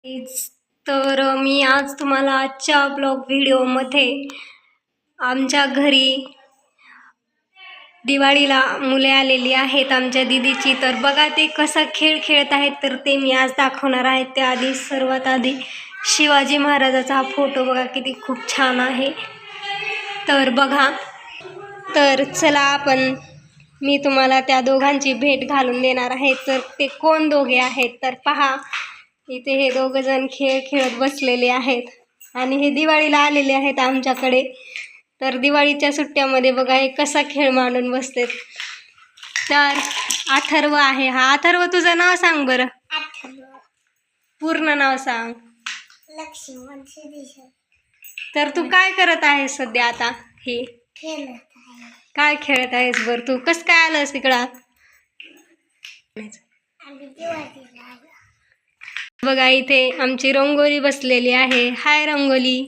तर मी आज तुम्हाला आजच्या ब्लॉग व्हिडिओमध्ये आमच्या घरी दिवाळीला मुले आलेली आहेत आमच्या दीदीची. तर बघा ते कसा खेळ खेळत आहेत तर ते मी आज दाखवणार आहे. त्याआधी सर्वात आधी शिवाजी महाराजाचा हा फोटो बघा किती खूप छान आहे. तर बघा, तर चला मी तुम्हाला त्या दोघांची भेट घालून देणार आहे. तर ते कोण दोघे आहेत तर पहा, इथे हे दोघं जण खेळ खेळत बसलेले आहेत आणि हे दिवाळीला आलेले आहेत आमच्याकडे. तर दिवाळीच्या सुट्ट्यामध्ये बघा हे कसा खेळ मांडून बसते. तर अथर्व आहे हा. अथर्व तुझं नाव सांग बरं. पूर्ण नाव सांग. लक्ष्मण सिद्धेश्वर. तर तू काय करत आहेस सध्या आता? हे काय खेळत आहेस बरं तू? कसं काय आलंस इकडं? बघा इथे आमची रंगोली बसलेली आहे. हाय रंगोली,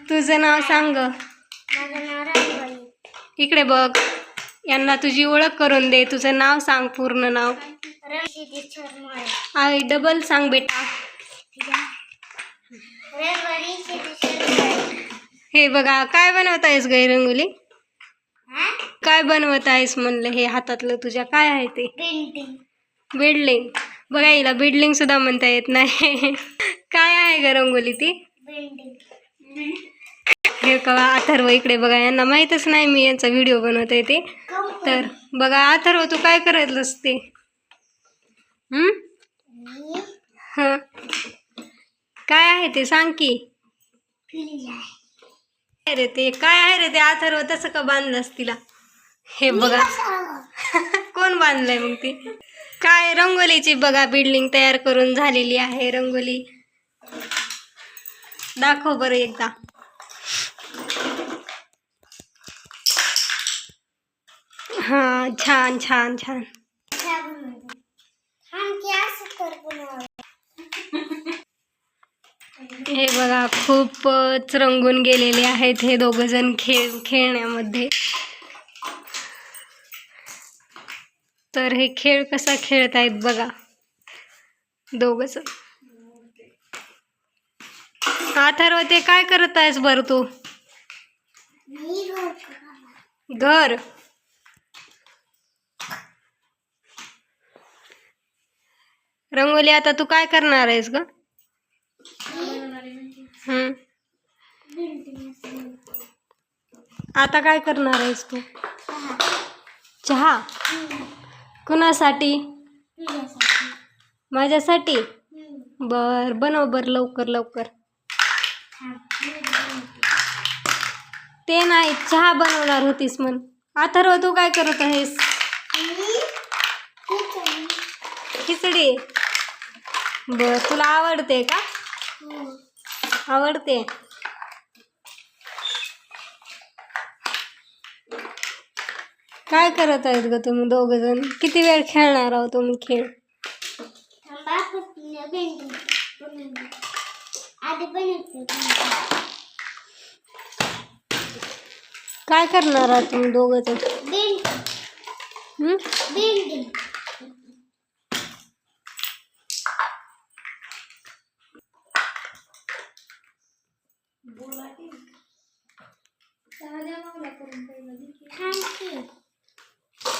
तुझं नाव सांग. माझं नाव रंगोली. इकडे बघ, यांना तुझी ओळख करून दे. तुझं नाव सांग, पूर्ण नाव. सिद्धेश्वर मोरे. आई डबल सांग बेटा. रंगोली सिद्धेश्वर मोरे. हे बघा काय बनवत आहेस ग रंगोली? काय बनवत आहेस म्हणलं? हे हातातलं तुझ्या काय आहे ते? पेंटिंग. बिल्डिंग. बघा हिला बिल्डिंग सुद्धा म्हणता येत नाही. काय आहे ग रंगोली ती? पेंटिंग. हे बघा अथर्व इकडे बघा, यांना माहीतच नाही मी यांचा व्हिडिओ बनवते ते. तर बघा अथर्व तू काय करत असते? हां काय आहे ते सांग की. रे ते काय आहे रे ते अथर्व? तसं का बांधलंस तिला? हे बघा कोण बांधलंय मग ती? काय रंगोलीची बघा बिल्डिंग तयार करून झालेली आहे. रंगोली दाखव बरं एकदा. हा छान छान छान. हे बघा खूपच रंगून गेलेले आहेत हे दोघं जण खेळण्यामध्ये. तर हे खेळ कसा खेळत आहेत बघा दोघं जण. अथर्व ते काय करत आहेस बरं तू? घर. रंगोली आता तू काय करणार आहेस ग? आता काय करणार आहेस तू? चहा. कुणासाठी? माझ्यासाठी. बर बनव बर लवकर लवकर. ते नाही चहा बनवणार होतीस म्हण. अथर्व तू काय करत आहेस? खिचडी. बर तुला आवडते का? आवडते. काय करत आहेत ग तुम्ही दोघं जण? किती वेळ खेळणार आहोत तुम्ही खेळ? काय करणार आहात तुम्ही दोघं जण?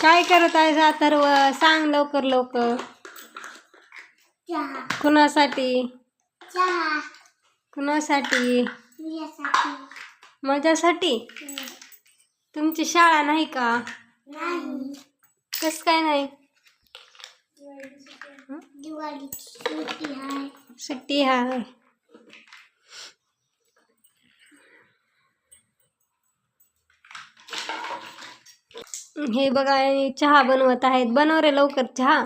काय करत आहेस अथर्व? सांग लवकर लवकर. कुणासाठी? कुणासाठी? माझ्यासाठी. तुमची शाळा नाही का? कस काय नाही? सुट्टी आहे. हे बघा चहा बनवत आहेत. बनव रे लवकर चहा.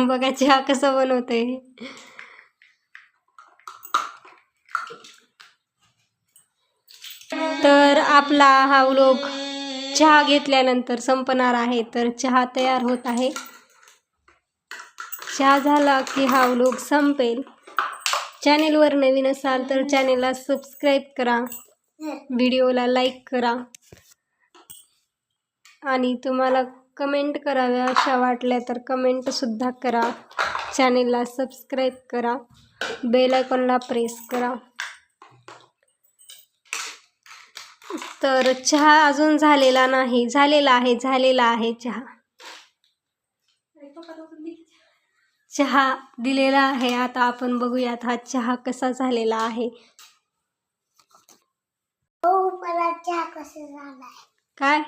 बघा चहा कसं बनवतंय. तर आपला हा व्लॉग चहा घेतल्यानंतर संपणार आहे. तर चहा तयार होत आहे. चहा झाला की हा व्लॉग संपेल. चॅनेलवर नवीन असाल तर चॅनेलला सबस्क्राईब करा, व्हिडिओला लाईक करा आणि तुम्हाला कमेंट कराव्या अशा वाटल्या तर कमेंटसुद्धा करा. चॅनेलला सबस्क्राईब करा. बेल आयकॉनला प्रेस करा. तर चहा अजून झालेला नाही. झालेला आहे चहा दिलेला आहे. आता आपण बघूयात हा चहा कसा झालेला आहे. हो, मला चहा कसं झालाय? काय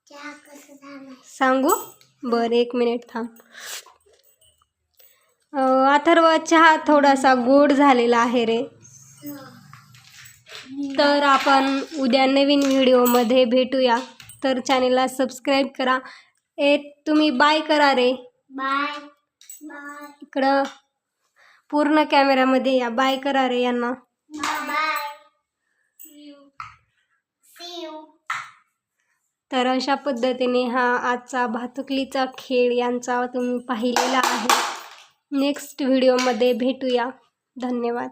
चहा कसं झालाय सांगू? बरं 1 मिनिट थांब. अथर्व, चहा थोडासा गोड झालेला आहे रे. तर आपण उद्या नवीन व्हिडिओमध्ये भेटूया. तर चॅनेलला सबस्क्राईब करा. तुम्ही बाय करा रे. बाय बाय इकडं पूर्ण कॅमेरामध्ये या. बाय करा रे यांना. बाय. See you. तर अशा पद्धतीने हा आजचा भातुकलीचा खेळ यांचा तुम्ही पाहिलेला आहे. नेक्स्ट व्हिडिओमध्ये भेटूया. धन्यवाद.